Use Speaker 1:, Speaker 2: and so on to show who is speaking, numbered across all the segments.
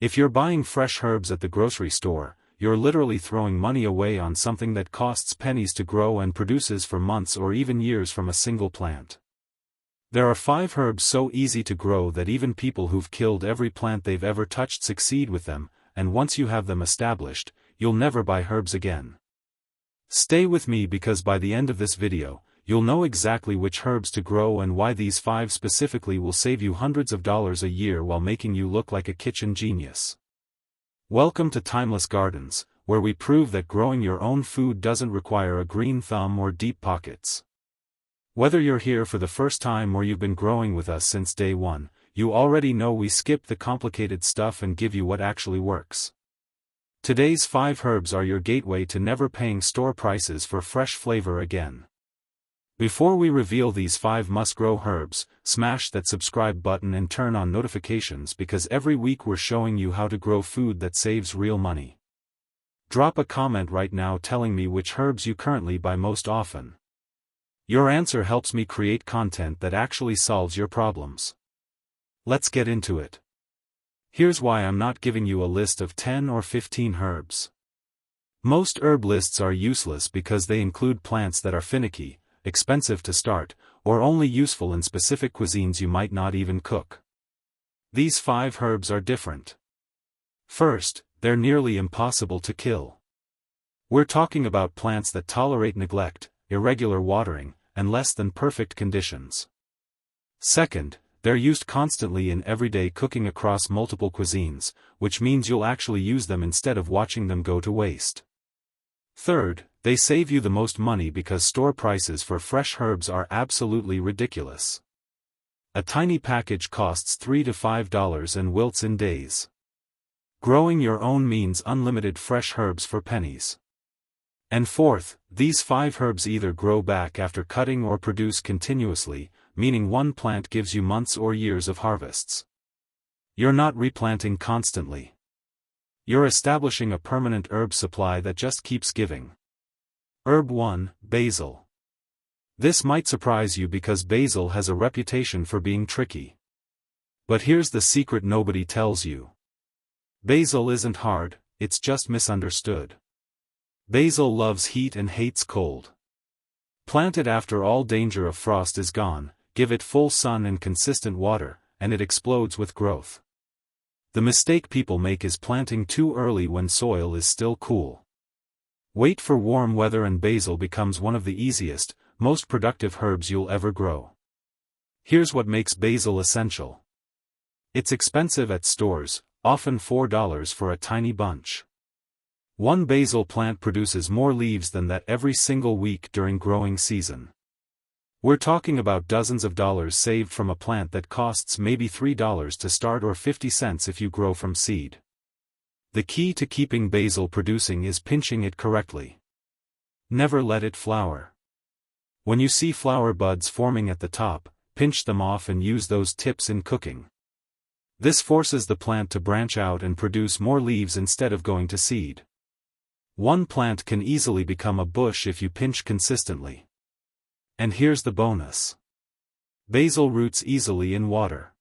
Speaker 1: If you're buying fresh herbs at the grocery store, you're literally throwing money away on something that costs pennies to grow and produces for months or even years from a single plant. There are 5 herbs so easy to grow that even people who've killed every plant they've ever touched succeed with them, and once you have them established, you'll never buy herbs again. Stay with me because by the end of this video, you'll know exactly which herbs to grow and why these 5 specifically will save you hundreds of dollars a year while making you look like a kitchen genius. Welcome to Timeless Gardens, where we prove that growing your own food doesn't require a green thumb or deep pockets. Whether you're here for the first time or you've been growing with us since day one, you already know we skip the complicated stuff and give you what actually works. Today's 5 herbs are your gateway to never paying store prices for fresh flavor again. Before we reveal these 5 must-grow herbs, smash that subscribe button and turn on notifications because every week we're showing you how to grow food that saves real money. Drop a comment right now telling me which herbs you currently buy most often. Your answer helps me create content that actually solves your problems. Let's get into it. Here's why I'm not giving you a list of 10 or 15 herbs. Most herb lists are useless because they include plants that are finicky, expensive to start, or only useful in specific cuisines you might not even cook. These 5 herbs are different. First, they're nearly impossible to kill. We're talking about plants that tolerate neglect, irregular watering, and less than perfect conditions. Second, they're used constantly in everyday cooking across multiple cuisines, which means you'll actually use them instead of watching them go to waste. Third, they save you the most money because store prices for fresh herbs are absolutely ridiculous. A tiny package costs $3 to $5 and wilts in days. Growing your own means unlimited fresh herbs for pennies. And fourth, these 5 herbs either grow back after cutting or produce continuously, meaning one plant gives you months or years of harvests. You're not replanting constantly. You're establishing a permanent herb supply that just keeps giving. Herb 1, Basil. This might surprise you because basil has a reputation for being tricky. But here's the secret nobody tells you. Basil isn't hard, it's just misunderstood. Basil loves heat and hates cold. Plant it after all danger of frost is gone, give it full sun and consistent water, and it explodes with growth. The mistake people make is planting too early when soil is still cool. Wait for warm weather and basil becomes one of the easiest, most productive herbs you'll ever grow. Here's what makes basil essential. It's expensive at stores, often $4 for a tiny bunch. One basil plant produces more leaves than that every single week during growing season. We're talking about dozens of dollars saved from a plant that costs maybe $3 to start or 50 cents if you grow from seed. The key to keeping basil producing is pinching it correctly. Never let it flower. When you see flower buds forming at the top, pinch them off and use those tips in cooking. This forces the plant to branch out and produce more leaves instead of going to seed. One plant can easily become a bush if you pinch consistently. And here's the bonus. Basil roots easily in water.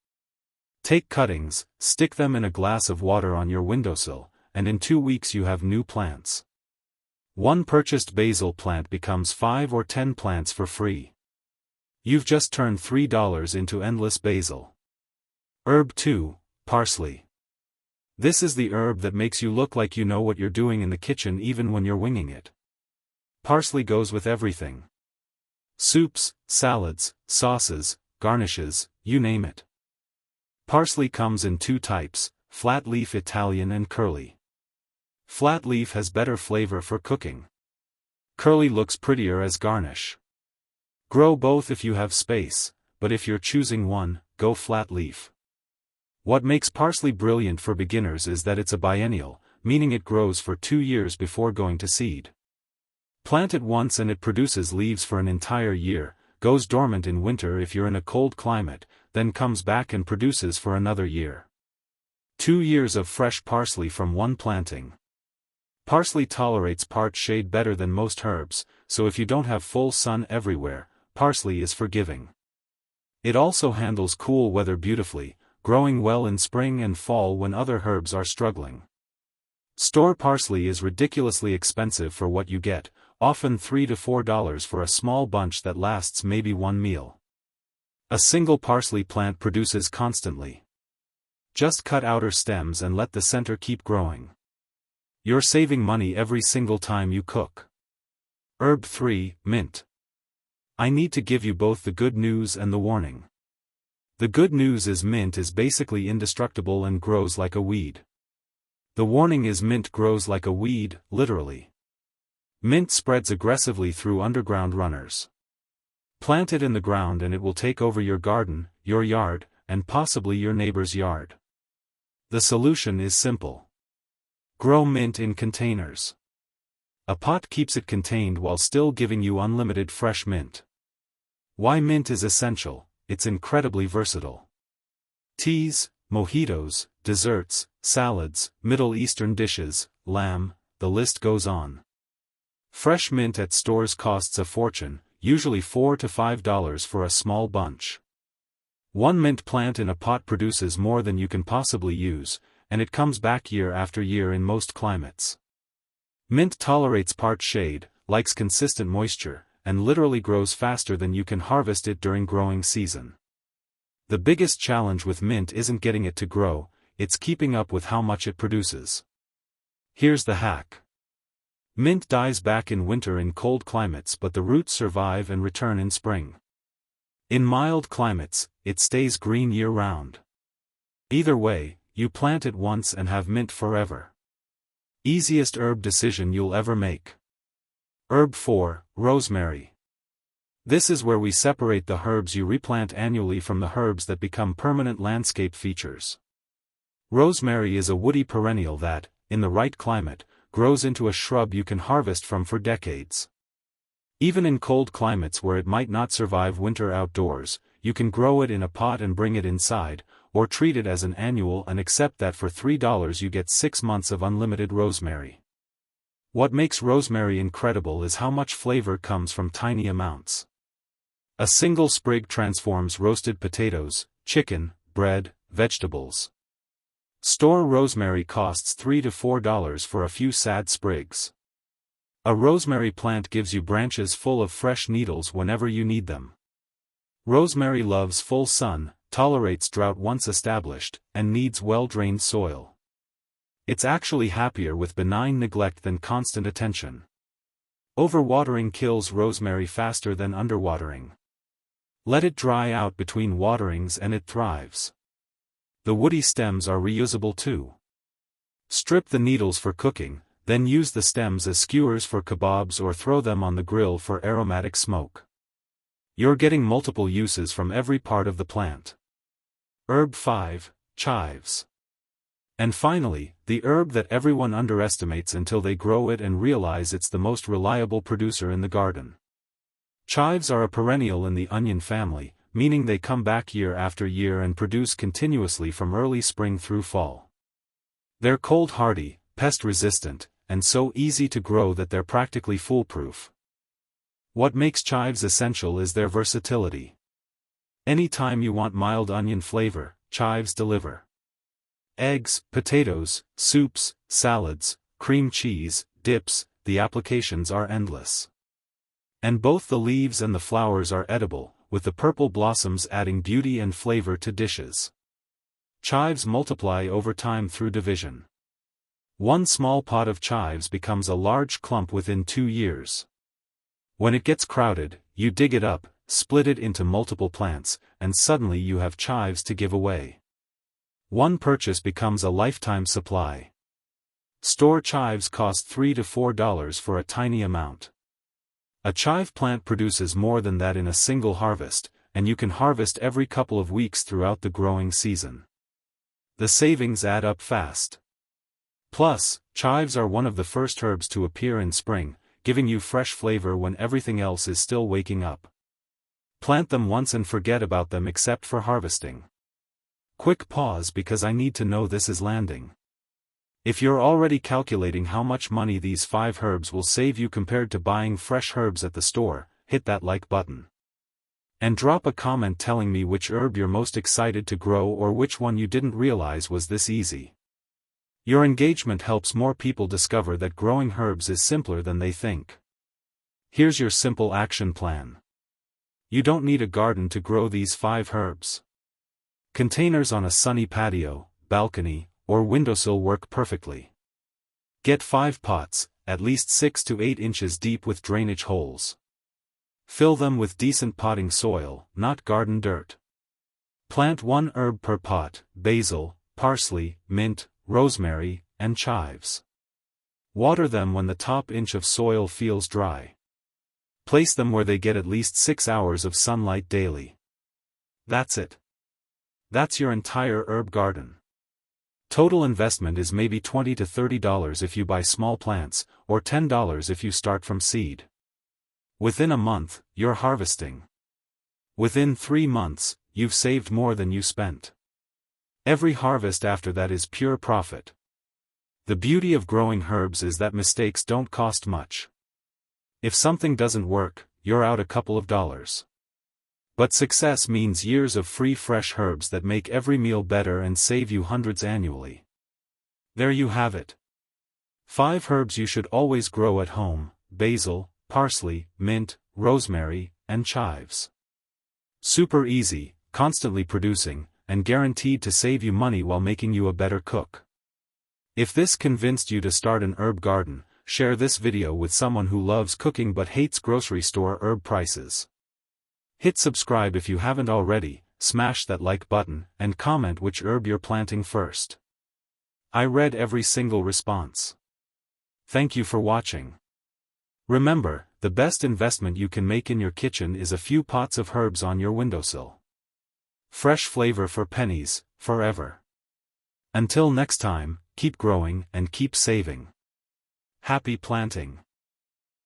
Speaker 1: Take cuttings, stick them in a glass of water on your windowsill, and in 2 weeks you have new plants. One purchased basil plant becomes 5 or 10 plants for free. You've just turned $3 into endless basil. Herb 2, Parsley. This is the herb that makes you look like you know what you're doing in the kitchen even when you're winging it. Parsley goes with everything. Soups, salads, sauces, garnishes, you name it. Parsley comes in 2 types, flat leaf Italian and curly. Flat leaf has better flavor for cooking. Curly looks prettier as garnish. Grow both if you have space, but if you're choosing one, go flat leaf. What makes parsley brilliant for beginners is that it's a biennial, meaning it grows for 2 years before going to seed. Plant it once and it produces leaves for an entire year, goes dormant in winter if you're in a cold climate, then comes back and produces for another year. 2 years of fresh parsley from one planting. Parsley tolerates part shade better than most herbs, so if you don't have full sun everywhere, parsley is forgiving. It also handles cool weather beautifully, growing well in spring and fall when other herbs are struggling. Store parsley is ridiculously expensive for what you get, often $3 to $4 for a small bunch that lasts maybe one meal. A single parsley plant produces constantly. Just cut outer stems and let the center keep growing. You're saving money every single time you cook. Herb 3, mint. I need to give you both the good news and the warning. The good news is mint is basically indestructible and grows like a weed. The warning is mint grows like a weed, literally. Mint spreads aggressively through underground runners. Plant it in the ground and it will take over your garden, your yard, and possibly your neighbor's yard. The solution is simple. Grow mint in containers. A pot keeps it contained while still giving you unlimited fresh mint. Why mint is essential? It's incredibly versatile. Teas, mojitos, desserts, salads, Middle Eastern dishes, lamb, the list goes on. Fresh mint at stores costs a fortune, usually $4 to $5 for a small bunch. One mint plant in a pot produces more than you can possibly use, and it comes back year after year in most climates. Mint tolerates part shade, likes consistent moisture, and literally grows faster than you can harvest it during growing season. The biggest challenge with mint isn't getting it to grow, it's keeping up with how much it produces. Here's the hack. Mint dies back in winter in cold climates, but the roots survive and return in spring. In mild climates, it stays green year-round. Either way, you plant it once and have mint forever. Easiest herb decision you'll ever make. Herb 4, rosemary. This is where we separate the herbs you replant annually from the herbs that become permanent landscape features. Rosemary is a woody perennial that, in the right climate, grows into a shrub you can harvest from for decades. Even in cold climates where it might not survive winter outdoors, you can grow it in a pot and bring it inside, or treat it as an annual and accept that for $3 you get 6 months of unlimited rosemary. What makes rosemary incredible is how much flavor comes from tiny amounts. A single sprig transforms roasted potatoes, chicken, bread, vegetables. Store rosemary costs $3 to $4 for a few sad sprigs. A rosemary plant gives you branches full of fresh needles whenever you need them. Rosemary loves full sun, tolerates drought once established, and needs well-drained soil. It's actually happier with benign neglect than constant attention. Overwatering kills rosemary faster than underwatering. Let it dry out between waterings and it thrives. The woody stems are reusable too. Strip the needles for cooking, then use the stems as skewers for kebabs or throw them on the grill for aromatic smoke. You're getting multiple uses from every part of the plant. Herb 5, chives. And finally, the herb that everyone underestimates until they grow it and realize it's the most reliable producer in the garden. Chives are a perennial in the onion family, meaning they come back year after year and produce continuously from early spring through fall. They're cold-hardy, pest-resistant, and so easy to grow that they're practically foolproof. What makes chives essential is their versatility. Anytime you want mild onion flavor, chives deliver. Eggs, potatoes, soups, salads, cream cheese, dips, the applications are endless. And both the leaves and the flowers are edible, with the purple blossoms adding beauty and flavor to dishes. Chives multiply over time through division. One small pot of chives becomes a large clump within 2 years. When it gets crowded, you dig it up, split it into multiple plants, and suddenly you have chives to give away. One purchase becomes a lifetime supply. Store chives cost $3 to $4 for a tiny amount. A chive plant produces more than that in a single harvest, and you can harvest every couple of weeks throughout the growing season. The savings add up fast. Plus, chives are one of the first herbs to appear in spring, giving you fresh flavor when everything else is still waking up. Plant them once and forget about them except for harvesting. Quick pause because I need to know this is landing. If you're already calculating how much money these 5 herbs will save you compared to buying fresh herbs at the store, hit that like button. And drop a comment telling me which herb you're most excited to grow or which one you didn't realize was this easy. Your engagement helps more people discover that growing herbs is simpler than they think. Here's your simple action plan. You don't need a garden to grow these 5 herbs. Containers on a sunny patio, balcony, or windowsill work perfectly. Get 5 pots, at least 6 to 8 inches deep with drainage holes. Fill them with decent potting soil, not garden dirt. Plant 1 herb per pot: basil, parsley, mint, rosemary, and chives. Water them when the top inch of soil feels dry. Place them where they get at least 6 hours of sunlight daily. That's it. That's your entire herb garden. Total investment is maybe $20 to $30 if you buy small plants, or $10 if you start from seed. Within a month, you're harvesting. Within 3 months, you've saved more than you spent. Every harvest after that is pure profit. The beauty of growing herbs is that mistakes don't cost much. If something doesn't work, you're out a couple of dollars. But success means years of free fresh herbs that make every meal better and save you hundreds annually. There you have it. 5 herbs you should always grow at home: basil, parsley, mint, rosemary, and chives. Super easy, constantly producing, and guaranteed to save you money while making you a better cook. If this convinced you to start an herb garden, share this video with someone who loves cooking but hates grocery store herb prices. Hit subscribe if you haven't already, smash that like button, and comment which herb you're planting first. I read every single response. Thank you for watching. Remember, the best investment you can make in your kitchen is a few pots of herbs on your windowsill. Fresh flavor for pennies, forever. Until next time, keep growing and keep saving. Happy planting.